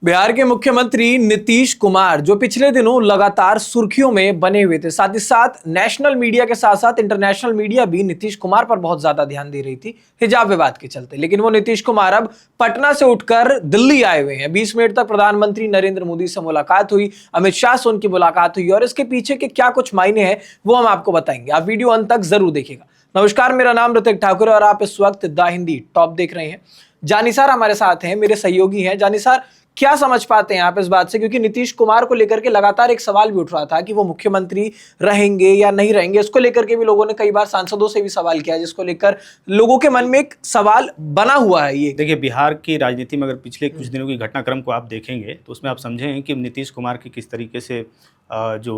बिहार के मुख्यमंत्री नीतीश कुमार जो पिछले दिनों लगातार सुर्खियों में बने हुए थे, साथ ही साथ नेशनल मीडिया के साथ साथ इंटरनेशनल मीडिया भी नीतीश कुमार पर बहुत ज्यादा ध्यान दे रही थी हिजाब विवाद के चलते। लेकिन वो नीतीश कुमार अब पटना से उठकर दिल्ली आए हुए हैं। 20 मिनट तक प्रधानमंत्री नरेंद्र मोदी से मुलाकात हुई, अमित शाह से उनकी मुलाकात हुई और इसके पीछे के क्या कुछ मायने हैं वो हम आपको बताएंगे। आप वीडियो अंत तक जरूर देखिएगा। नमस्कार, मेरा नाम ऋतिक ठाकुर और आप इस वक्त द हिंदी टॉप देख रहे हैं। जानी सर हमारे साथ हैं, मेरे सहयोगी हैं। जानी सर, क्या समझ पाते हैं आप इस बात से, क्योंकि नीतीश कुमार को लेकर के लगातार एक सवाल भी उठ रहा था कि वो मुख्यमंत्री रहेंगे या नहीं रहेंगे। इसको लेकर के भी लोगों ने कई बार सांसदों से भी सवाल किया, जिसको लेकर लोगों के मन में एक सवाल बना हुआ है। ये देखिए, बिहार की राजनीति में अगर पिछले कुछ दिनों की घटनाक्रम को आप देखेंगे तो उसमें आप समझें कि नीतीश कुमार की किस तरीके से जो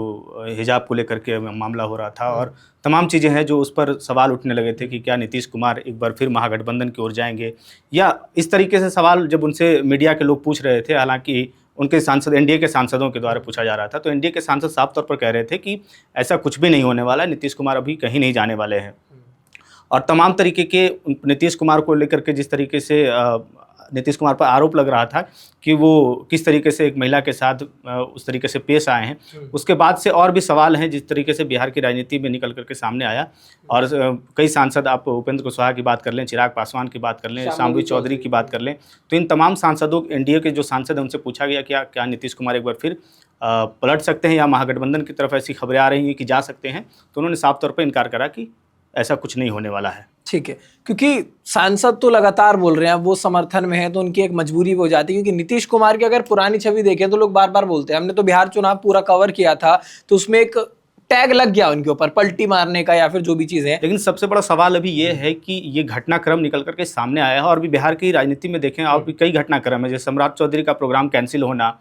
हिजाब को लेकर के मामला हो रहा था और तमाम चीज़ें हैं जो उस पर सवाल उठने लगे थे कि क्या नीतीश कुमार एक बार फिर महागठबंधन की ओर जाएंगे, या इस तरीके से सवाल जब उनसे मीडिया के लोग पूछ रहे थे। हालांकि उनके सांसद एनडीए के सांसदों के द्वारा पूछा जा रहा था, तो एनडीए के सांसद साफ तौर पर कह रहे थे कि ऐसा कुछ भी नहीं होने वाला है, नीतीश कुमार अभी कहीं नहीं जाने वाले हैं। और तमाम तरीके के नीतीश कुमार को लेकर के जिस तरीके से नीतीश कुमार पर आरोप लग रहा था कि वो किस तरीके से एक महिला के साथ उस तरीके से पेश आए हैं, उसके बाद से और भी सवाल हैं जिस तरीके से बिहार की राजनीति में निकल करके सामने आया। और कई सांसद, आप उपेंद्र कुशवाहा की बात कर लें, चिराग पासवान की बात कर लें, शांभवी चौधरी की बात कर लें, तो इन तमाम सांसदों, एनडीए के जो सांसद हैं, उनसे पूछा गया क्या नीतीश कुमार एक बार फिर पलट सकते हैं या महागठबंधन की तरफ ऐसी खबरें आ रही हैं कि जा सकते हैं, तो उन्होंने साफ तौर पर इनकार करा कि ऐसा कुछ नहीं होने वाला है। ठीक है, क्योंकि सांसद तो लगातार बोल रहे हैं, वो समर्थन में है तो उनकी एक मजबूरी हो जाती है। क्योंकि नीतीश कुमार की अगर पुरानी छवि देखें तो लोग बार बार बोलते हैं, हमने तो बिहार चुनाव पूरा कवर किया था तो उसमें एक टैग लग गया उनके ऊपर, पलटी मारने का या फिर जो भी चीजें। लेकिन सबसे बड़ा सवाल अभी ये है कि ये घटनाक्रम निकल करके सामने आया है और भी बिहार की राजनीति में देखें और भी कई घटनाक्रम है, जैसे सम्राट चौधरी का प्रोग्राम कैंसिल होना,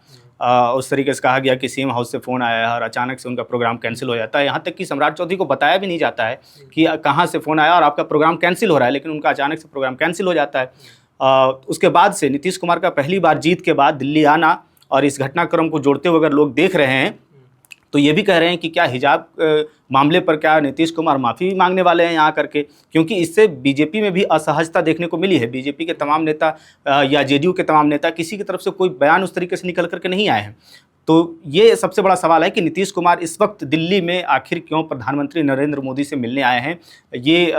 उस तरीके से कहा गया कि सीएम हाउस से फ़ोन आया है और अचानक से उनका प्रोग्राम कैंसिल हो जाता है। यहाँ तक कि सम्राट चौधरी को बताया भी नहीं जाता है कि कहाँ से फ़ोन आया और आपका प्रोग्राम कैंसिल हो रहा है, लेकिन उनका अचानक से प्रोग्राम कैंसिल हो जाता है। उसके बाद से नीतीश कुमार का पहली बार जीत के बाद दिल्ली आना और इस घटनाक्रम को जोड़ते हुए अगर लोग देख रहे हैं तो ये भी कह रहे हैं कि क्या हिजाब मामले पर क्या नीतीश कुमार माफ़ी भी मांगने वाले हैं यहाँ करके, क्योंकि इससे बीजेपी में भी असहजता देखने को मिली है। बीजेपी के तमाम नेता या जेडीयू के तमाम नेता, किसी की तरफ से कोई बयान उस तरीके से निकल करके नहीं आए हैं। तो ये सबसे बड़ा सवाल है कि नीतीश कुमार इस वक्त दिल्ली में आखिर क्यों प्रधानमंत्री नरेंद्र मोदी से मिलने आए हैं, ये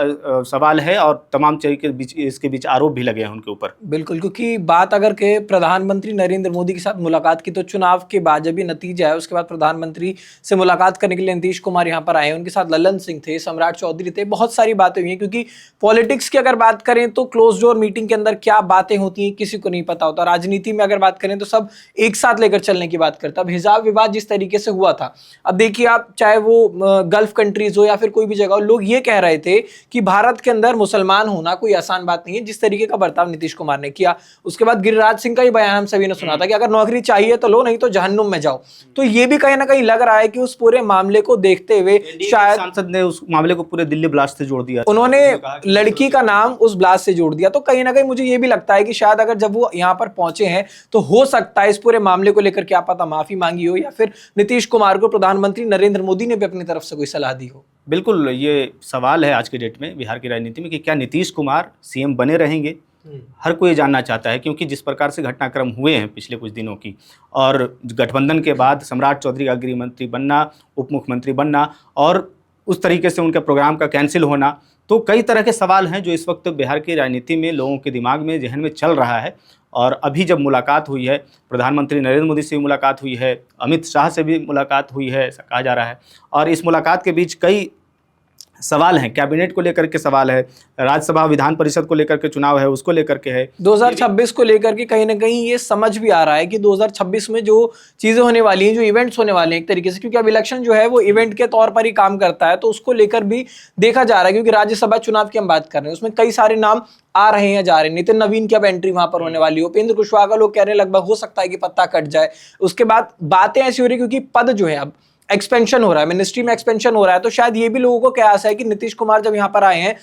सवाल है। और तमाम चीज़ के बीच इसके बीच आरोप भी लगे हैं उनके ऊपर। बिल्कुल, क्योंकि बात अगर के प्रधानमंत्री नरेंद्र मोदी के साथ मुलाकात की, तो चुनाव के बाद जब भी नतीजा है उसके बाद प्रधानमंत्री से मुलाकात करने के लिए नीतीश कुमार यहाँ पर आए हैं। उनके साथ ललन सिंह थे, सम्राट चौधरी थे, बहुत सारी बातें हुई हैं। क्योंकि पॉलिटिक्स की अगर बात करें तो क्लोज डोर मीटिंग के अंदर क्या बातें होती हैं किसी को नहीं पता होता। राजनीति में अगर बात करें तो सब एक साथ लेकर चलने की बात करता। अब हिजाब विवाद जिस तरीके से हुआ था, अब देखिए आप, चाहे वो गल्फ कंट्रीज हो या फिर कोई भी जगह हो, लोग ये कह रहे थे कि भारत के अंदर मुसलमान होना कोई आसान बात नहीं है। जिस तरीके का बर्ताव नीतीश कुमार ने किया, उसके बाद गिरिराज सिंह का ही बयान हम सभी ने सुना था कि अगर नौकरी चाहिए तो लो, नहीं तो जहन्नुम में जाओ। तो ये भी कहीं ना कहीं लग रहा है कि उस पूरे मामले को देखते हुए शायद सांसद ने उस मामले को पूरे दिल्ली ब्लास्ट से जोड़ दिया, उन्होंने लड़की का नाम उस ब्लास्ट से जोड़ दिया। तो कहीं ना कहीं मुझे ये भी लगता है कि शायद अगर जब वो यहाँ पर पहुंचे हैं तो हो सकता है इस पूरे मामले को लेकर क्या पता माफी मांगी हो या फिर नीतीश कुमार को प्रधानमंत्री नरेंद्र मोदी ने भी अपनी तरफ से कोई सलाह दी हो। बिल्कुल, ये सवाल है आज के डेट में बिहार की राजनीति में कि क्या नीतीश कुमार सीएम बने रहेंगे। हर कोई जानना चाहता है, क्योंकि जिस प्रकार से घटनाक्रम हुए हैं पिछले कुछ दिनों की, और गठबंधन के बाद सम्राट चौधरी का गृह मंत्री बनना, उप मुख्यमंत्री बनना और उस तरीके से उनके प्रोग्राम का कैंसिल होना, तो कई तरह के सवाल हैं जो इस वक्त बिहार की राजनीति में लोगों के दिमाग में, जहन में चल रहा है। और अभी जब मुलाकात हुई है, प्रधानमंत्री नरेंद्र मोदी से भी मुलाकात हुई है, अमित शाह से भी मुलाकात हुई है, ऐसा कहा जा रहा है। और इस मुलाकात के बीच कई सवाल हैं, कैबिनेट को लेकर के सवाल है, राज्यसभा विधान परिषद को लेकर के चुनाव है, उसको लेकर के है, 2026 को लेकर के कहीं ना कहीं ये समझ भी आ रहा है कि 2026 में जो चीजें होने वाली हैं, जो इवेंट्स होने वाले हैं एक तरीके से, क्योंकि अब इलेक्शन जो है वो इवेंट के तौर पर ही काम करता है, तो उसको लेकर भी देखा जा रहा है। क्योंकि राज्यसभा चुनाव की हम बात कर रहे हैं, उसमें कई सारे नाम आ रहे हैं जा रहे हैं। नितिन नवीन की अब एंट्री वहां पर होने वाली है। उपेंद्र कुशवाहा का लोग कह रहे हैं लगभग हो सकता है कि पत्ता कट जाए। उसके बाद बातें ऐसी हो रही क्योंकि पद जो है अब एक्सपेंशन हो रहा है, मिनिस्ट्री में एक्सपेंशन हो रहा है, तो शायद ये भी लोगों को कयास है कि नीतीश कुमार जब यहाँ पर आए हैं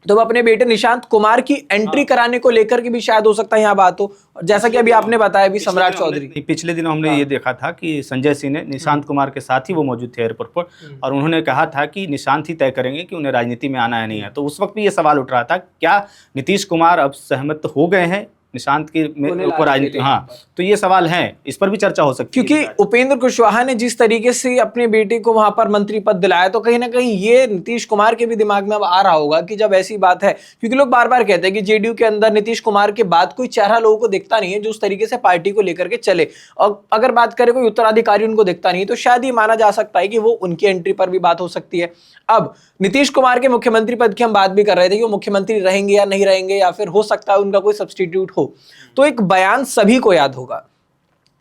तो वो अपने बेटे निशांत कुमार की एंट्री कराने को लेकर के भी शायद हो सकता है यहाँ बात हो, जैसा कि अभी आपने बताया भी सम्राट चौधरी। पिछले दिनों हमने ये देखा था कि संजय सिंह ने निशांत कुमार के साथ ही वो मौजूद थे एयरपोर्ट पर, और उन्होंने कहा था कि निशांत ही तय करेंगे कि उन्हें राजनीति में आना है नहीं है। तो उस वक्त भी ये सवाल उठ रहा था, क्या नीतीश कुमार अब सहमत हो गए हैं निशांत की उन्हें को लाने के राजनीति, लिए हाँ, तो ये सवाल हैं, इस पर भी चर्चा हो सकती है। क्योंकि उपेंद्र कुशवाहा ने जिस तरीके से अपने बेटे को वहां पर मंत्री पद दिलाया, तो कहीं ना कहीं ये नीतीश कुमार के भी दिमाग में अब आ रहा होगा कि जब ऐसी बात है, क्योंकि लोग बार बार कहते हैं कि जेडीयू के अंदर नीतीश कुमार के बाद कोई चेहरा लोगों को दिखता नहीं है जो उस तरीके से पार्टी को लेकर के चले, और अगर बात करें कोई उत्तराधिकारी उनको दिखता नहीं, तो शायद ये माना जा सकता है कि वो उनकी एंट्री पर भी बात हो सकती है। अब नीतीश कुमार के मुख्यमंत्री पद की हम बात भी कर रहे थे कि वो मुख्यमंत्री रहेंगे या नहीं रहेंगे, या फिर हो सकता है उनका कोई सब्सटीट्यूट हो। तो एक बयान सभी को याद होगा,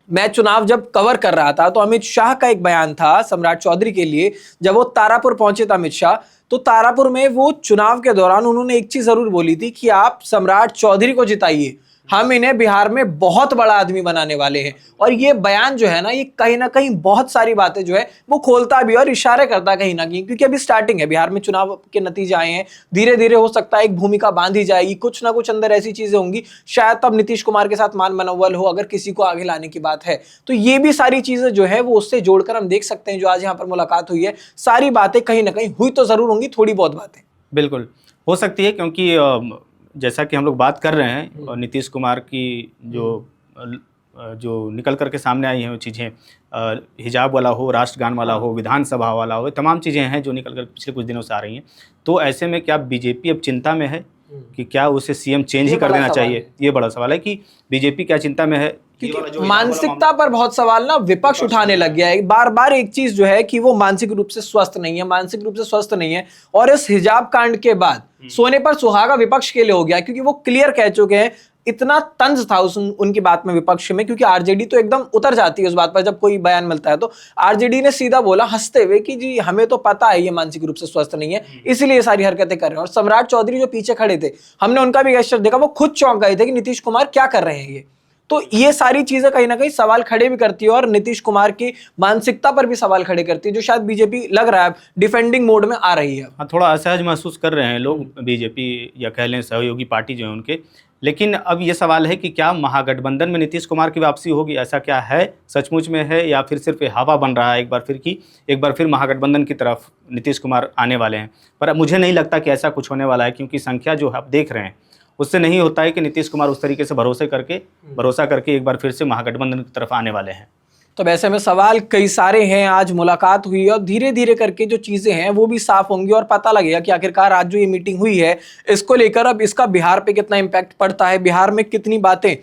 मैं चुनाव जब कवर कर रहा था तो अमित शाह का एक बयान था सम्राट चौधरी के लिए, जब वो तारापुर पहुंचे थे अमित शाह, तो तारापुर में वो चुनाव के दौरान उन्होंने एक चीज जरूर बोली थी कि आप सम्राट चौधरी को जिताइए, हम इन्हें बिहार में बहुत बड़ा आदमी बनाने वाले हैं। और ये बयान जो है ना, ये कहीं ना कहीं बहुत सारी बातें जो है वो खोलता भी और इशारे करता कहीं ना कहीं, क्योंकि अभी स्टार्टिंग है, बिहार में चुनाव के नतीजे आए हैं, धीरे धीरे हो सकता है एक भूमिका बांधी जाएगी, कुछ ना कुछ अंदर ऐसी चीजें होंगी, शायद तब नीतीश कुमार के साथ मान मनोबल हो अगर किसी को आगे लाने की बात है। तो ये भी सारी चीजें जो है वो उससे जोड़कर हम देख सकते हैं, जो आज यहाँ पर मुलाकात हुई है, सारी बातें कहीं ना कहीं हुई तो जरूर होंगी, थोड़ी बहुत बातें बिल्कुल हो सकती है, क्योंकि जैसा कि हम लोग बात कर रहे हैं और नीतीश कुमार की जो निकल करके सामने आई हैं वो चीज़ें, हिजाब वाला हो, राष्ट्रगान वाला हो, विधानसभा वाला हो, तमाम चीज़ें हैं जो निकल कर पिछले कुछ दिनों से आ रही हैं। तो ऐसे में क्या बीजेपी अब चिंता में है कि क्या उसे सीएम चेंज ही कर देना चाहिए? ये बड़ा सवाल है कि बीजेपी क्या चिंता में है, क्योंकि मानसिकता पर बहुत सवाल ना विपक्ष उठाने लग गया है बार बार। एक चीज जो है कि वो मानसिक रूप से स्वस्थ नहीं है, मानसिक रूप से स्वस्थ नहीं है, और इस हिजाब कांड के बाद सोने पर सुहागा विपक्ष के लिए हो गया, क्योंकि वो क्लियर कह चुके हैं, इतना तंज था उनकी बात में विपक्ष में, क्योंकि आरजेडी तो एकदम उतर जाती है उस बात पर जब कोई बयान मिलता है। तो आरजेडी ने सीधा बोला हंसते हुए कि जी हमें तो पता है ये मानसिक रूप से स्वस्थ नहीं है, इसीलिए सारी हरकतें कर रहे हैं। और सम्राट चौधरी जो पीछे खड़े थे, हमने उनका भी गेस्चर देखा, वो खुद चौंक गए थे कि नीतीश कुमार क्या कर रहे हैं ये। तो ये सारी चीजें कहीं ना कहीं सवाल खड़े भी करती है और नीतीश कुमार की मानसिकता पर भी सवाल खड़े करती है, जो शायद बीजेपी लग रहा है डिफेंडिंग मोड में आ रही है। हाँ, थोड़ा असहज महसूस कर रहे हैं लोग, बीजेपी या कह लें सहयोगी पार्टी जो है उनके। लेकिन अब ये सवाल है कि क्या महागठबंधन में नीतीश कुमार की वापसी होगी? ऐसा क्या है, सचमुच में है, या फिर सिर्फ हवा बन रहा है एक बार फिर महागठबंधन की तरफ नीतीश कुमार आने वाले हैं? पर मुझे नहीं लगता कि ऐसा कुछ होने वाला है, क्योंकि संख्या जो आप देख रहे हैं उससे नहीं होता है कि नीतीश कुमार उस तरीके से भरोसा करके एक बार फिर से महागठबंधन की तरफ आने वाले हैं। तो वैसे में सवाल कई सारे हैं, आज मुलाकात हुई और धीरे धीरे करके जो चीजें हैं वो भी साफ होंगी और पता लगेगा कि आखिरकार आज जो ये मीटिंग हुई है इसको लेकर अब इसका बिहार पे कितना इम्पैक्ट पड़ता है, बिहार में कितनी बातें,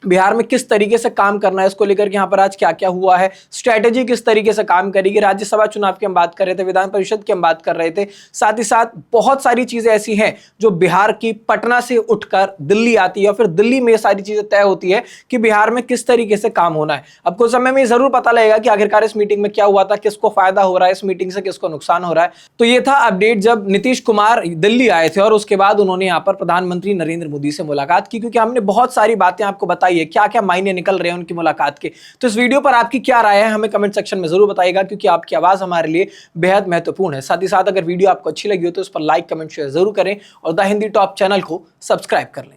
बिहार में किस तरीके से काम करना है, इसको लेकर के यहाँ पर आज क्या क्या हुआ है, स्ट्रैटेजी किस तरीके से काम करेगी। राज्यसभा चुनाव की हम बात कर रहे थे, विधान परिषद की हम बात कर रहे थे, साथ ही साथ बहुत सारी चीजें ऐसी हैं जो बिहार की पटना से उठकर दिल्ली आती है और फिर दिल्ली में ये सारी चीजें तय होती है कि बिहार में किस तरीके से काम होना है। अब कुछ समय में जरूर पता लगेगा कि आखिरकार इस मीटिंग में क्या हुआ था, किसको फायदा हो रहा है इस मीटिंग से, किसको नुकसान हो रहा है। तो ये था अपडेट जब नीतीश कुमार दिल्ली आए थे और उसके बाद उन्होंने यहाँ पर प्रधानमंत्री नरेंद्र मोदी से मुलाकात की, क्योंकि हमने बहुत सारी बातें आपको बताई है, क्या क्या मायने निकल रहे हैं उनकी मुलाकात के। तो इस वीडियो पर आपकी क्या राय है हमें कमेंट सेक्शन में जरूर बताइएगा, क्योंकि आपकी आवाज हमारे लिए बेहद महत्वपूर्ण है। साथ ही साथ अगर वीडियो आपको अच्छी लगी हो तो इस पर लाइक, कमेंट, शेयर जरूर करें और द हिंदी टॉप चैनल को सब्सक्राइब कर लें।